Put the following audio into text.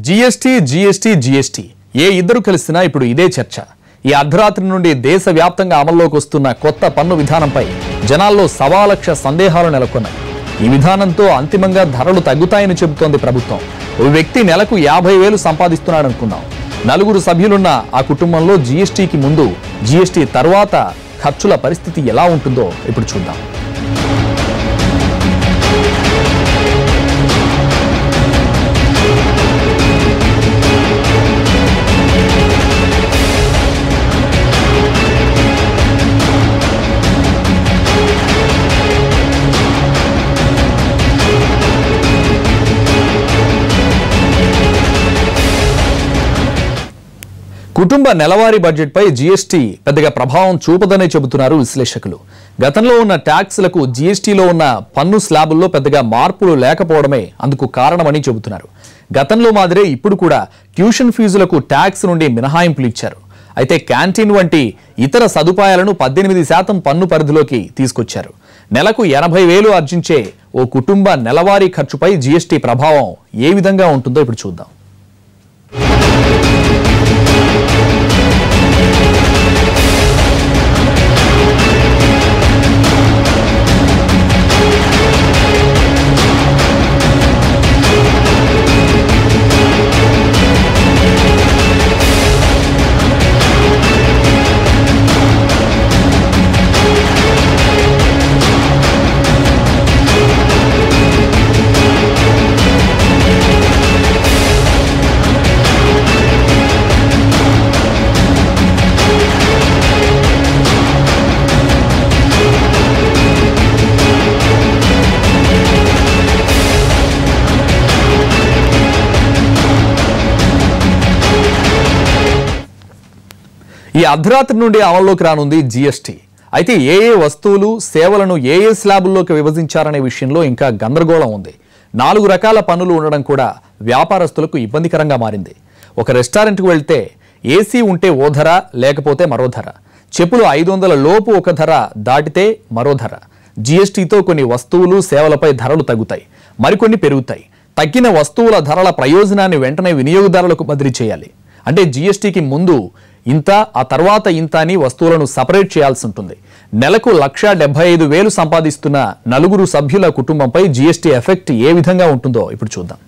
GST ఏ ఇద్దరు కలిసినా ఇప్పుడు ఇదే చర్చ. ఈ అర్ధరాత్రి నుండి దేశవ్యాప్తంగా అమల్లోకి వస్తున్న కొత్త పన్ను విధానంపై జనాల్లో సవాలక్ష సందేహాలు నెలకొన్నాయి. ఈ విధానంతో అంతిమంగా ధరలు తగ్గుతాయని చెబుతోంది ప్రభుత్వం. ఓ వ్యక్తి నెలకు 50,000 సంపాదిస్తున్నాడనుకుందాం. 4 సభ్యులున్న ఆ కుటుంబంలో జీఎస్టీకి ముందు, జీఎస్టీ తర్వాత ఖర్చుల పరిస్థితి ఎలా ఉంటుందో ఇప్పుడు చూద్దాం. కుటుంబ నెలవారీ బడ్జెట్పై జీఎస్టీ పెద్దగా ప్రభావం చూపదనే చెబుతున్నారు విశ్లేషకులు. గతంలో ఉన్న ట్యాక్స్లకు జీఎస్టీలో ఉన్న పన్ను స్లాబుల్లో పెద్దగా మార్పులు లేకపోవడమే అందుకు కారణమని చెబుతున్నారు. గతంలో మాదిరే ఇప్పుడు కూడా ట్యూషన్ ఫీజులకు ట్యాక్స్ నుండి మినహాయింపులు ఇచ్చారు. అయితే క్యాంటీన్ వంటి ఇతర సదుపాయాలను 18% పన్ను పరిధిలోకి తీసుకొచ్చారు. నెలకు 80,000 ఆర్జించే ఓ కుటుంబ నెలవారీ ఖర్చుపై జీఎస్టీ ప్రభావం ఏ విధంగా ఉంటుందో ఇప్పుడు చూద్దాం. ఈ అర్ధరాత్రి నుండి అమల్లోకి రానుంది జీఎస్టీ. అయితే ఏ వస్తువులు, సేవలను ఏ స్లాబుల్లోకి విభజించారనే విషయంలో ఇంకా గందరగోళం ఉంది. 4 రకాల పన్నులు ఉండడం కూడా వ్యాపారస్తులకు ఇబ్బందికరంగా మారింది. ఒక రెస్టారెంట్కు వెళ్తే ఏసీ ఉంటే ఓ ధర, లేకపోతే మరో ధర. చెప్పులు 500 లోపు ఒక ధర, దాటితే మరో ధర. జీఎస్టీతో కొన్ని వస్తువులు, సేవలపై ధరలు తగ్గుతాయి, మరికొన్ని పెరుగుతాయి. తగ్గిన వస్తువుల ధరల ప్రయోజనాన్ని వెంటనే వినియోగదారులకు బదిలీ చేయాలి. అంటే జీఎస్టీకి ముందు ఇంత, ఆ తర్వాత ఇంత అని వస్తువులను సపరేట్ చేయాల్సి ఉంటుంది. నెలకు 1,75,000 సంపాదిస్తున్న 4 సభ్యుల కుటుంబంపై జీఎస్టీ ఎఫెక్ట్ ఏ విధంగా ఉంటుందో ఇప్పుడు చూద్దాం.